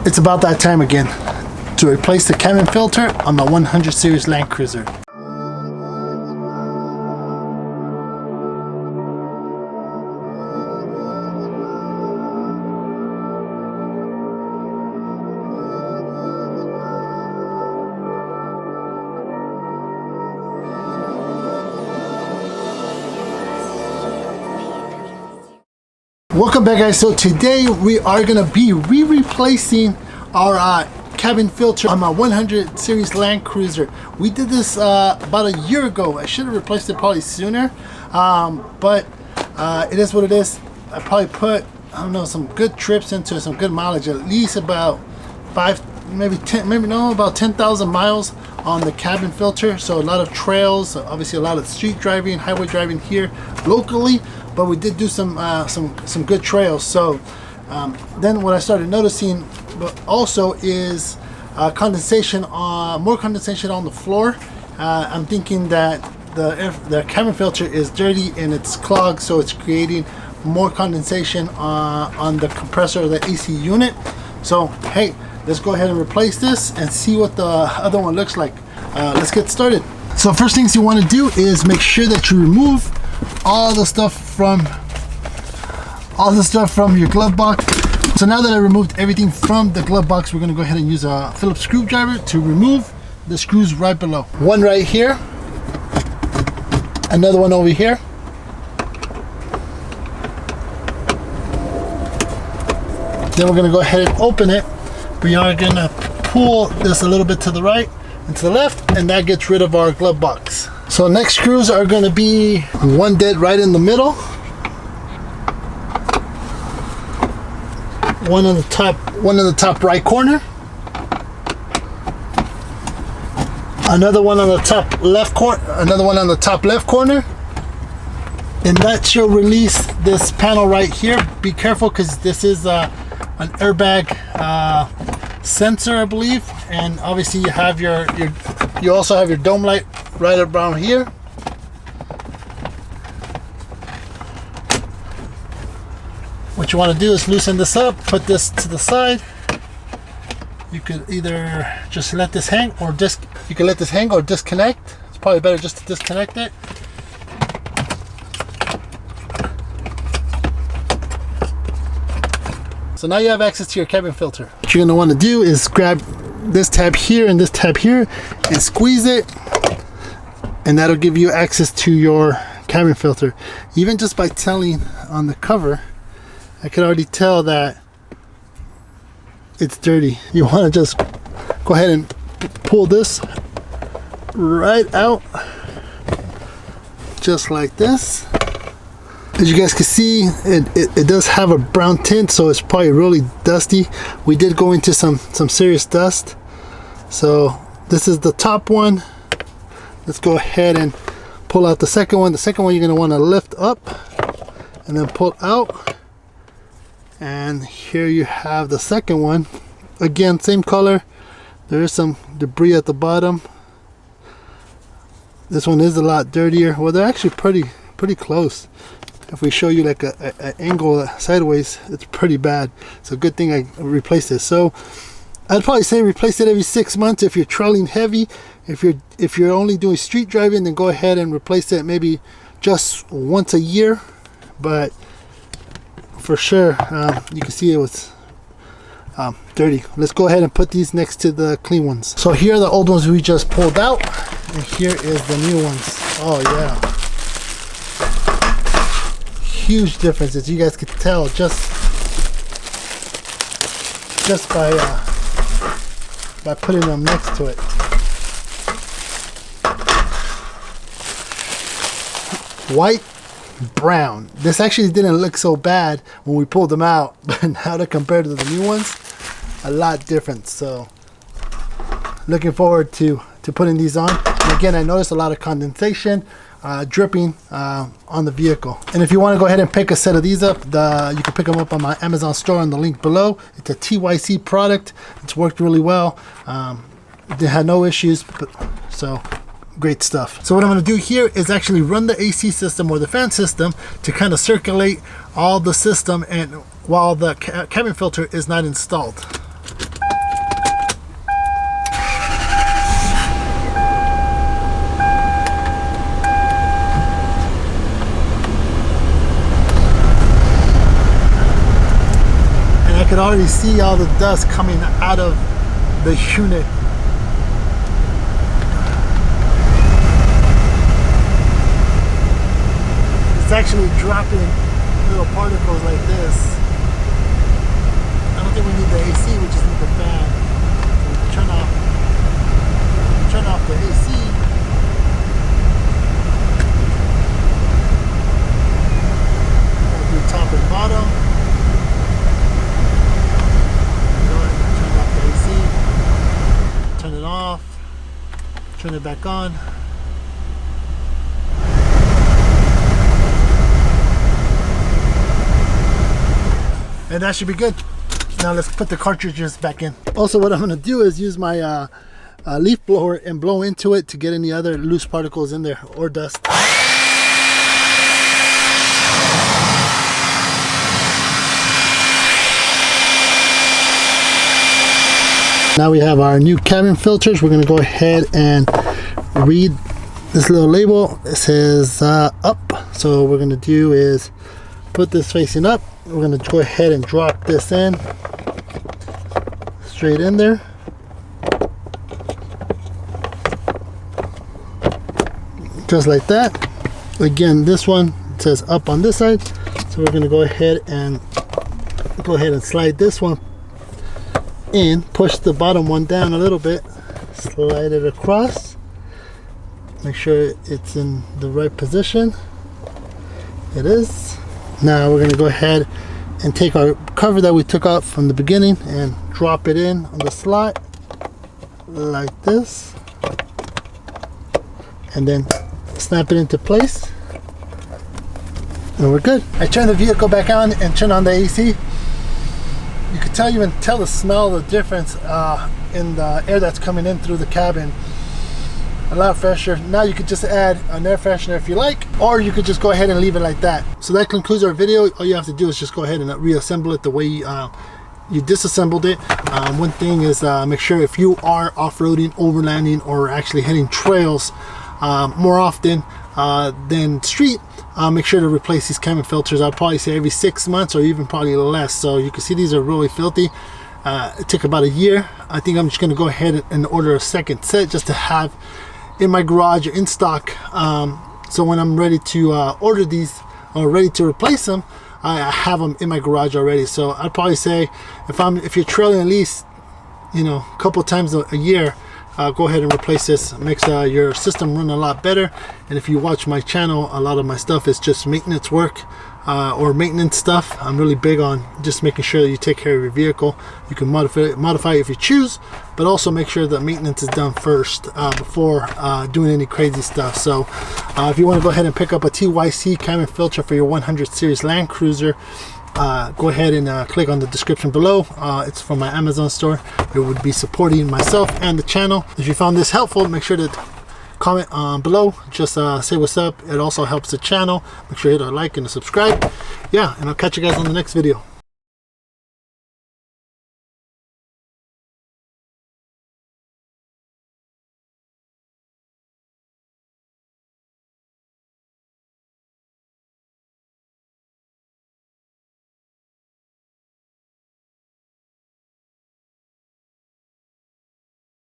It's about that time again to replace the cabin filter on my 100 series Land Cruiser. Welcome back, guys. So today we are gonna be replacing our cabin filter on my 100 series Land Cruiser. We did this about a year ago. I should have replaced it probably sooner, but it is what it is. I probably put, I don't know, some good trips into it, some good mileage, at least about 5, maybe 10, about 10,000 miles on the cabin filter. So a lot of trails, obviously a lot of street driving, highway driving here locally. But we did do some good trails. So then what I started noticing, but also is condensation more condensation on the floor. I'm thinking that the cabin filter is dirty and it's clogged, so it's creating more condensation on the compressor of the AC unit. So hey, let's go ahead and replace this and see what the other one looks like. Let's get started. So first things you want to do is make sure that you remove all the stuff from your glove box. So now that I removed everything from the glove box, we're going to go ahead and use a Phillips screwdriver to remove the screws right below. One right here, another one over here, then we're going to go ahead and open it. We are going to pull this a little bit to the right and to the left, and that gets rid of our glove box. So next screws are going to be one dead right in the middle, one in the top right corner, another one on the top left corner, another one on the top left corner, and that should release this panel right here. Be careful because this is an airbag sensor, I believe, and obviously you have you also have your dome light right around here. What you want to do is loosen this up, put this to the side. You could either just let this hang or disconnect. It's probably better just to disconnect it. So now you have access to your cabin filter. What you're going to want to do is grab this tab here and this tab here and squeeze it, and that'll give you access to your cabin filter. Even just by telling on the cover, I could already tell that it's dirty. You want to just go ahead and pull this right out, just like this. As you guys can see, it does have a brown tint, so it's probably really dusty. We did go into some serious dust. So this is the top one. Let's go ahead and pull out the second one. The second one you're going to want to lift up and then pull out. And here you have the second one. Again, same color. There is some debris at the bottom. This one is a lot dirtier. Well, they're actually pretty close. If we show you like an angle sideways, it's pretty bad. It's a good thing I replaced it. So I'd probably say replace it every 6 months if you're trolling heavy. If you're only doing street driving, then go ahead and replace it maybe just once a year. But for sure, you can see it was dirty. Let's go ahead and put these next to the clean ones. So here are the old ones we just pulled out, and here is the new ones. Oh yeah, huge difference, as you guys could tell just by putting them next to it. White, brown. This actually didn't look so bad when we pulled them out, but now to compare to the new ones, a lot different. So looking forward to putting these on. And again, I noticed a lot of condensation, dripping on the vehicle. And if you want to go ahead and pick a set of these up, you can pick them up on my Amazon store on the link below. It's a TYC product. It's worked really well. They had no issues, so great stuff. So what I'm going to do here is actually run the AC system or the fan system to kind of circulate all the system, and while the cabin filter is not installed. can already see all the dust coming out of the unit. It's actually dropping little particles like this. I don't think we need the AC, we just need the fan. So turn off the AC. Do top and bottom. Turn off the AC. Turn it off. Turn it back on. And that should be good. Now let's put the cartridges back in. Also, what I'm going to do is use my leaf blower and blow into it to get any other loose particles in there or dust. Now we have our new cabin filters. We're going to go ahead and read this little label. It says up. So what we're going to do is put this facing up. We're going to go ahead and drop this in straight in there. Just like that. Again, this one says up on this side, so we're going to go ahead and slide this one in, push the bottom one down a little bit, slide it across, make sure it's in the right position. It is. Now we're going to go ahead and take our cover that we took out from the beginning and drop it in on the slot like this, and then snap it into place, and we're good. I turned the vehicle back on and turned on the AC. You can tell, you can tell the smell, the difference in the air that's coming in through the cabin. A lot fresher. Now you could just add an air freshener if you like, or you could just go ahead and leave it like that. So that concludes our video. All you have to do is just go ahead and reassemble it the way you disassembled it. One thing is make sure if you are off-roading, overlanding, or actually hitting trails more often than street, make sure to replace these cabin filters. I'd probably say every 6 months or even probably less. So you can see these are really filthy. It took about a year. I think I'm just going to go ahead and order a second set just to have in my garage or in stock, so when I'm ready to order these or ready to replace them, I have them in my garage already. So I'd probably say if you're trailing at least, you know, a couple times a year, go ahead and replace this. It makes your system run a lot better. And if you watch my channel, a lot of my stuff is just maintenance work or maintenance stuff. I'm really big on just making sure that you take care of your vehicle. You can modify it if you choose, but also make sure that maintenance is done first before doing any crazy stuff. So if you want to go ahead and pick up a TYC cabin filter for your 100 series Land Cruiser, go ahead and click on the description below. It's from my Amazon store. It would be supporting myself and the channel. If you found this helpful, make sure to comment below. Just say what's up. It also helps the channel. Make sure you hit a like and a subscribe. Yeah, and I'll catch you guys on the next video.